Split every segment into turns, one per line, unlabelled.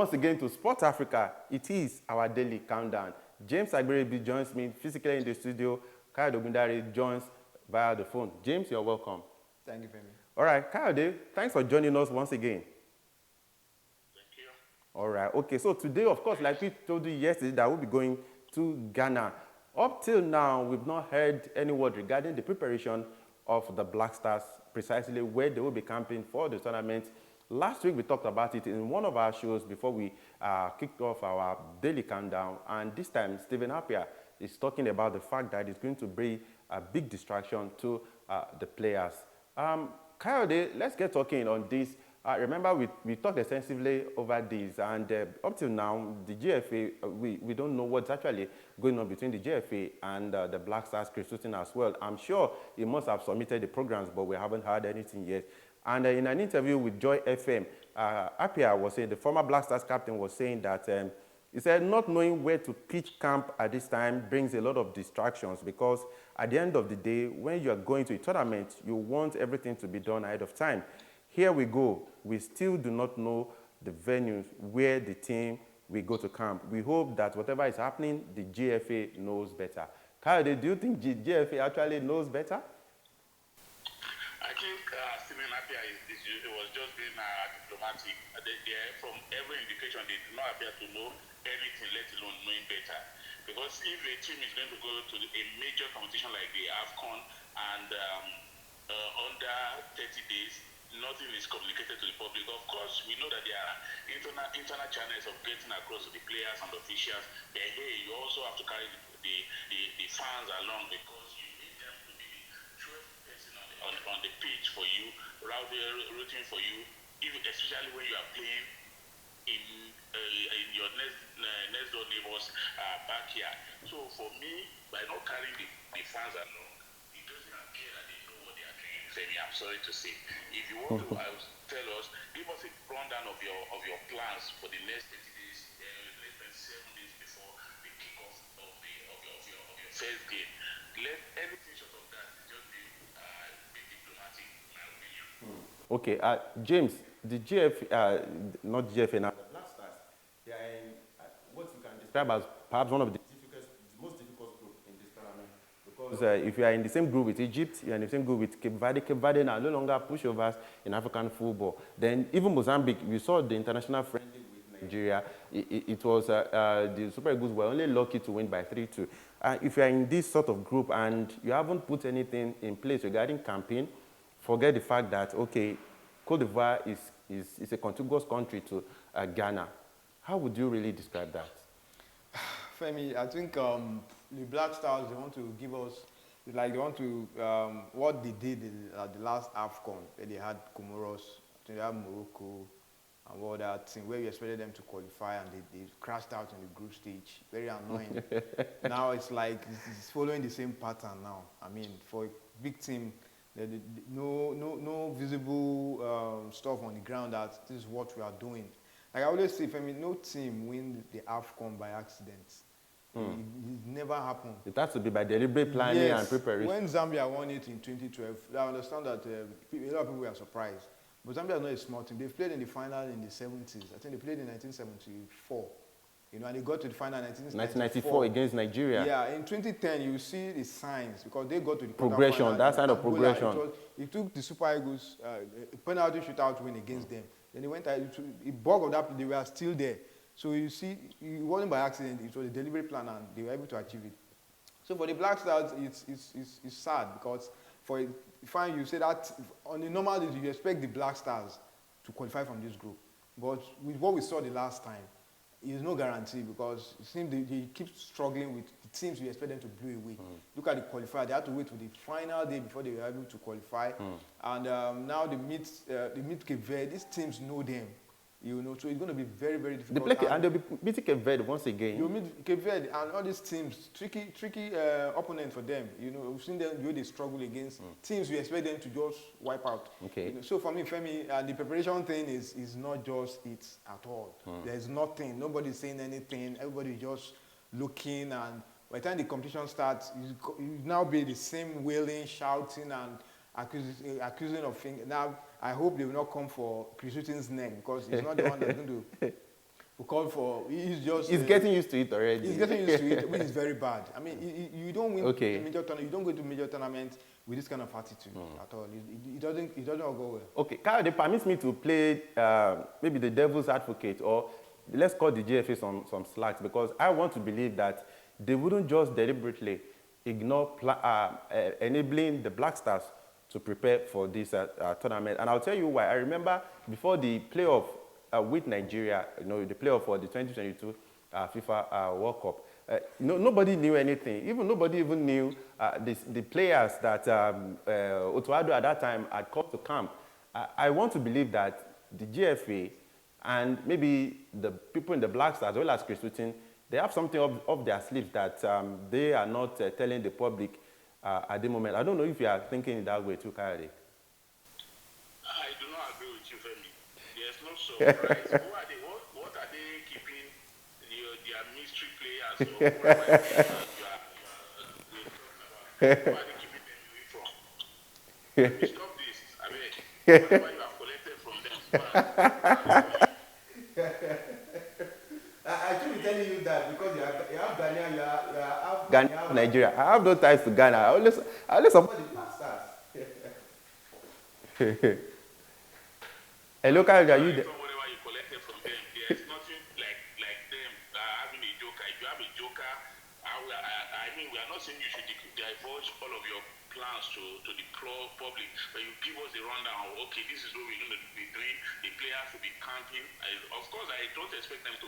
once again to Sport Africa. It is our daily countdown. James Agberebi joins me physically in the studio. Kayode Ogundare joins via the phone. James, you're welcome.
Thank you, Femi.
All right, Kayode, thanks for joining us once again.
Thank you.
All right, okay, so today, of course, like we told you yesterday, that we'll be going to Ghana. Up till now, we've not heard any word regarding the preparation of the Black Stars, precisely where they will be camping for the tournament. Last week, we talked about it in one of our shows before we kicked off our daily countdown. And this time, Stephen Appiah is talking about the fact that it's going to bring a big distraction to the players. Kayode, let's get talking on this. Remember, we talked extensively over this, and up till now, the GFA, we don't know what's actually going on between the GFA and the Black Stars recruiting as well. I'm sure he must have submitted the programs, but we haven't heard anything yet. And in an interview with Joy FM, Appiah was saying, the former Black Stars captain was saying that he said not knowing where to pitch camp at this time brings a lot of distractions, because at the end of the day, when you are going to a tournament, you want everything to be done ahead of time. Here we go. We still do not know the venues where the team will go to camp. We hope that whatever is happening, the GFA knows better. Kayode, do you think GFA actually knows better?
I think Stephen Appiah was just being diplomatic. From every indication, they do not appear to know anything, let alone knowing better. Because if a team is going to go to a major competition like the AFCON and under 30 days, nothing is communicated to the public. Of course, we know that there are internal channels of getting across to the players and officials. But hey, you also have to carry the fans along, because you need them to be the 12th person on the pitch for you, rooting for you, especially when you are playing in your next door neighbor's backyard. So for me, by not carrying the fans along, it doesn't appear that they know what they are doing. Femi, I'm sorry to say. If you want to tell us, give us a rundown of your plans for the next 30 days, next 27 days before the kickoff of your first game. Let anything short of that just be diplomatic, in my opinion.
Okay, James, the not GFA now, the Black Stars, they are in what you can describe as perhaps one of the most difficult group in this tournament. Because if you are in the same group with Egypt, you are in the same group with Cape Verde now no longer pushovers in African football. Then even Mozambique, we saw the international friendly with Nigeria. It was the Super Eagles were only lucky to win by 3-2. If you are in this sort of group and you haven't put anything in place regarding campaign, forget the fact that, okay, Cote d'Ivoire is a contiguous country to Ghana. How would you really describe that?
Femi, I think the Black Stars, they want to give us, like they want to, what they did at the last AFCON, where they had Comoros, they had Morocco, and all that thing, where we expected them to qualify, and they crashed out in the group stage. Very annoying. Now it's like, it's following the same pattern now. I mean, for a big team, no visible stuff on the ground that this is what we are doing. Like I always say, no team wins the AFCON by accident. It never happened.
It has to be by deliberate planning and preparation.
When Zambia won it in 2012, I understand that a lot of people were surprised. But Zambia is not a small team. They've played in the final in the 70s. I think they played in 1974. And they got to the final in
1994 against Nigeria.
Yeah, in 2010, you see the signs, because they got to the
progression, that kind of progression.
It took the Super Eagles a penalty shootout win against them. Then they went, it bulk of that, they were still there. So you see, it wasn't by accident, it was a deliberate plan, and they were able to achieve it. So for the Black Stars, it's sad, because fine, you say that on the normal days, you expect the Black Stars to qualify from this group. But with what we saw the last time, there's no guarantee, because it seems they keep struggling with the teams we expect them to blow away. Look at the qualifier; they had to wait till the final day before they were able to qualify. And now they meet Cape Verde. These teams know them, so it's going to be very, very difficult.
They'll be meeting Cape Verde once again.
You meet Cape Verde and all these teams, tricky opponent for them. We've seen them the way they struggle against teams we expect them to just wipe out.
Okay.
So for me, Femi, the preparation thing is not just it at all. There's nothing. Nobody's saying anything. Everybody's just looking, and by the time the competition starts, you now be the same wailing, shouting, and accusing of things. Now, I hope they will not come for Chris Hughton's neck, because he's not the one that's going to call for. He's just.
He's getting used to it already.
He's getting used to it, which is very bad. I mean, you don't win
Okay.
a major tournament. You don't go to major tournaments with this kind of attitude at all. It doesn't all go well.
Okay, Kyle, permits me to play maybe the devil's advocate, or let's call the GFA some slacks, because I want to believe that they wouldn't just deliberately ignore enabling the Black Stars to prepare for this tournament. And I'll tell you why. I remember before the playoff with Nigeria, the playoff for the 2022 FIFA World Cup, nobody knew anything. Nobody even knew the players that Otuado at that time had come to camp. I want to believe that the GFA and maybe the people in the Black Stars, as well as Chris Wooten, they have something up their sleeves that they are not telling the public at the moment. I don't know if you are thinking in that way too, Kayode.
I do not agree with you, Femi. There's no surprise. What are they keeping their mystery players or whatever you are talking about? Who are they keeping them away from? Stop this. I mean, whatever you have collected from them.
I should be telling you that because you have Ghana, you have Ghana, you have Nigeria. I have no ties to Ghana. I always support the Black Stars. Hello, Kyle, are you there?
Whatever you collected from them, there's nothing like them having a joker. If you have a joker, I mean, we are not saying you should divulge all of your plans to the public, but you give us a rundown. Okay, this is what we're going to be doing. The players will be camping. Of course, I don't expect them to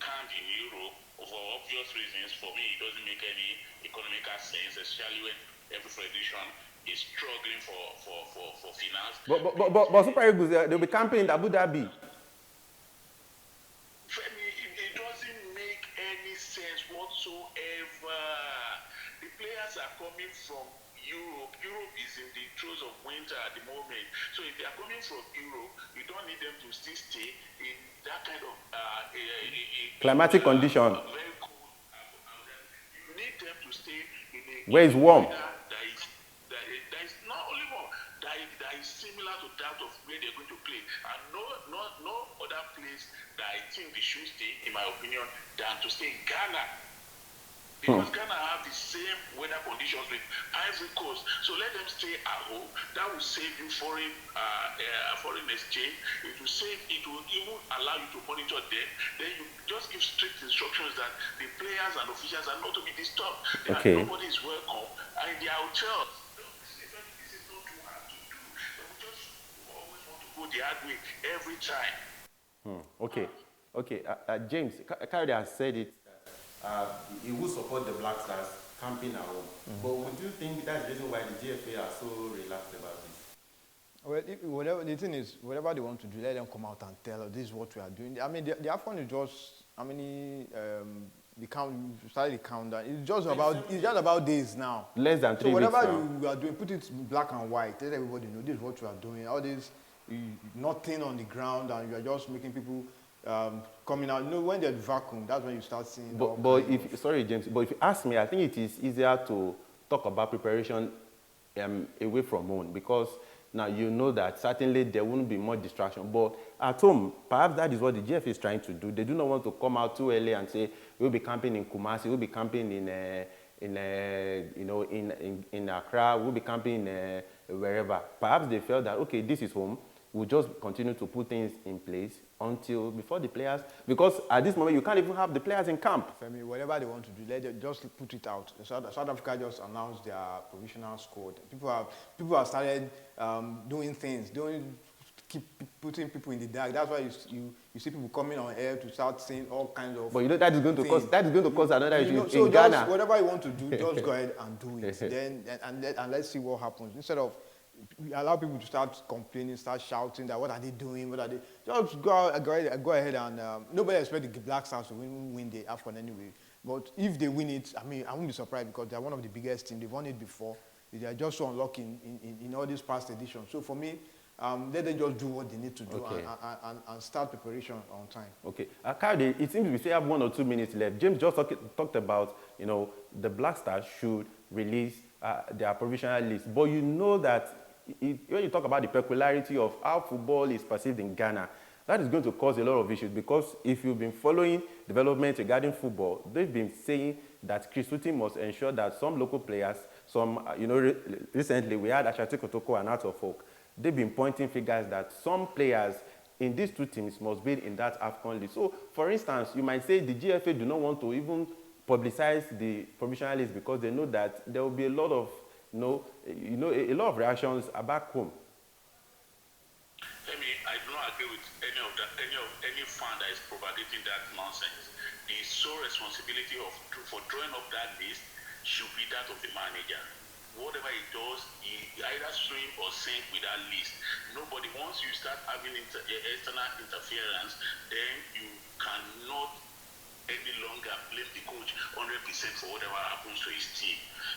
camp in Europe for obvious reasons. For me, it doesn't make any economical sense, especially when every federation is struggling for finance.
But Super Eagles, they'll be camping in Abu Dhabi.
Femi, it doesn't make any sense whatsoever. The players are coming from Europe. Europe is in the throes of winter at the moment. So if they are coming from Europe, you don't need them to still stay in that kind of
climatic condition.
Very cold. You need them to stay in a
Where it's warm.
That is not only warm, that is similar to that of where they're going to play. And no other place that I think they should stay, in my opinion, than to stay in Ghana. Because Ghana have the same weather conditions with Ivory Coast. So let them stay at home. That will save you foreign exchange. It will even allow you to monitor them. Then you just give strict instructions that the players and officials are not to be disturbed.
Okay.
Nobody is welcome. And in their hotels, this is not too hard to do. But we just always want to go the hard way every time.
Okay. James, Kayode has said it. He will support the Black Stars camping at home. But would you think that's the reason why the GFA are so relaxed about this?
Well, the thing is, whatever they want to do, let them come out and tell us this is what we are doing. I mean, the AFCON is just how many started the countdown. It's just about days now.
Less than 3 weeks.
So whatever you are doing, put it black and white. Let everybody know this is what you are doing. All this, nothing on the ground, and you are just making people coming out. When there's vacuum, that's when you start seeing.
Sorry, James, but if you ask me, I think it is easier to talk about preparation away from home, because now you know that certainly there won't be more distraction. But at home, perhaps that is what the GF is trying to do. They do not want to come out too early and say we'll be camping in Kumasi, we'll be camping in Accra, we'll be camping wherever. Perhaps they felt that okay, this is home. We'll just continue to put things in place before the players, because at this moment you can't even have the players in camp.
I mean, whatever they want to do, let them just put it out. South Africa just announced their provisional squad. People have started doing things, keep putting people in the dark. That's why you see people coming on air to start saying all kinds of.
But that is going to cause another issue
so
in Ghana.
Whatever you want to do, just go ahead and do it. and let's see what happens. Instead of allow people to start complaining, start shouting that what are they doing, just go ahead and nobody expects the Black Stars to win the AFCON anyway. But if they win it, I mean, I won't be surprised because they're one of the biggest teams. They've won it before. They are just so unlucky in all these past editions. So for me, let them just do what they need to do and start preparation on time. Okay.
Kayode, it seems we still have 1 or 2 minutes left. James just talked about, the Black Stars should release their provisional list. But you know that when you talk about the peculiarity of how football is perceived in Ghana, That is going to cause a lot of issues because if you've been following development regarding football, they've been saying that Chris Hughton must ensure that some local players, recently we had Ashanti Kotoko and Out of Folk, they've been pointing fingers that some players in these two teams must be in that AFCON list. So, for instance, you might say the GFA do not want to even publicize the provisional list because they know that there will be a lot of, a lot of reactions back home.
I do not agree with any fan that is propagating that nonsense. The sole responsibility for drawing up that list should be that of the manager. Whatever he does, he either swim or sink with that list. Nobody, once you start having external interference, then you cannot any longer blame the coach 100% for whatever happens to his team.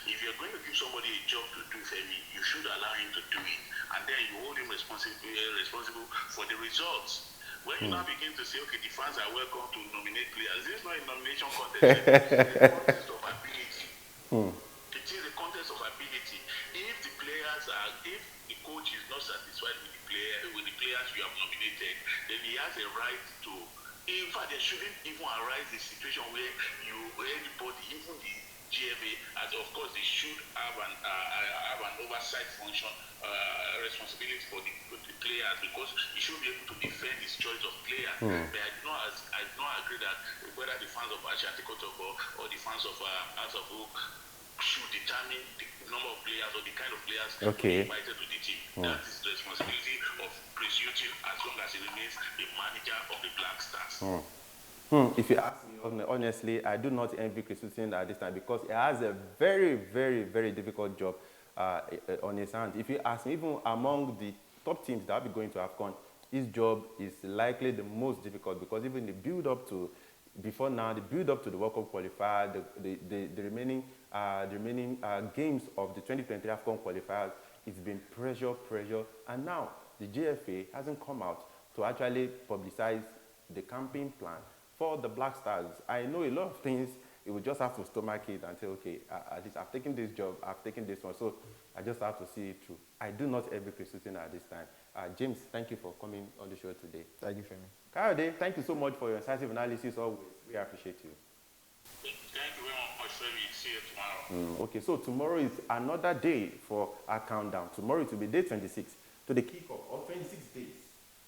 If you're going to give somebody a job to do, Femi, you should allow him to do it. And then you hold him responsible for the results. When you now begin to say, okay, the fans are welcome to nominate players, this is not a nomination contest. It's a contest of ability. It is a contest of ability. If the coach is not satisfied with the players you have nominated, then he has a right to. In fact, there shouldn't even arise a situation where anybody, even the GFA, as of course they should have an oversight function, responsibility for the players, because he should be able to defend his choice of players. But I do not agree that whether the fans of Ashanti Kotoko or the fans of House of Oak should determine the number of players or the kind of players invited to the team. That is the responsibility of Chris Hughton as long as he remains the manager of the Black Stars.
If you ask me honestly, I do not envy Chris Hughton at this time because he has a very, very, very difficult job on his hands. If you ask me, even among the top teams that will be going to AFCON, his job is likely the most difficult because even the build-up to, before now, the build-up to the World Cup qualifier, the remaining games of the 2023 AFCON qualifiers, it's been pressure, and now the GFA hasn't come out to actually publicize the campaign plan for the Black Stars. I know a lot of things, you will just have to stomach it and say, okay, at least I've taken this job, I've taken this one, so I just have to see it through. I do not envy Chris Hughton at this time. James, thank you for coming on the show today.
Thank you, Femi.
Kayode, thank you so much for your incisive analysis always. We appreciate you.
Thank you very much, Femi. See you tomorrow.
Okay, so tomorrow is another day for our countdown. Tomorrow it will be day 26 to the kickoff, or 26 days.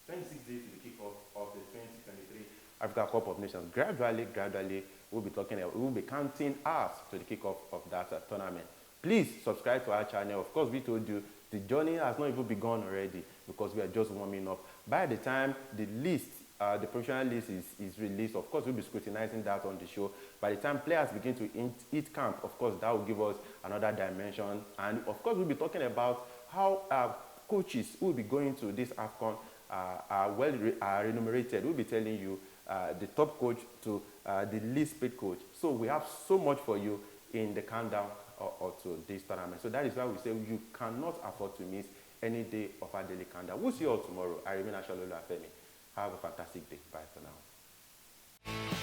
26 days to the kickoff of the 2023 Africa Cup of Nations. Gradually, we'll be counting hours to the kickoff of that tournament. Please subscribe to our channel. Of course, we told you the journey has not even begun already because we are just warming up. By the time the list, the professional list is released, of course, we'll be scrutinizing that on the show. By the time players begin to hit camp, of course, that will give us another dimension. And of course, we'll be talking about how coaches who will be going to this AFCON are remunerated. We'll be telling you the top coach to the least paid coach. So we have so much for you in the countdown or to this tournament. So that is why we say you cannot afford to miss any day of our daily countdown. We'll see you all tomorrow. I remain Ashalola Femi. Have a fantastic day. Bye for now.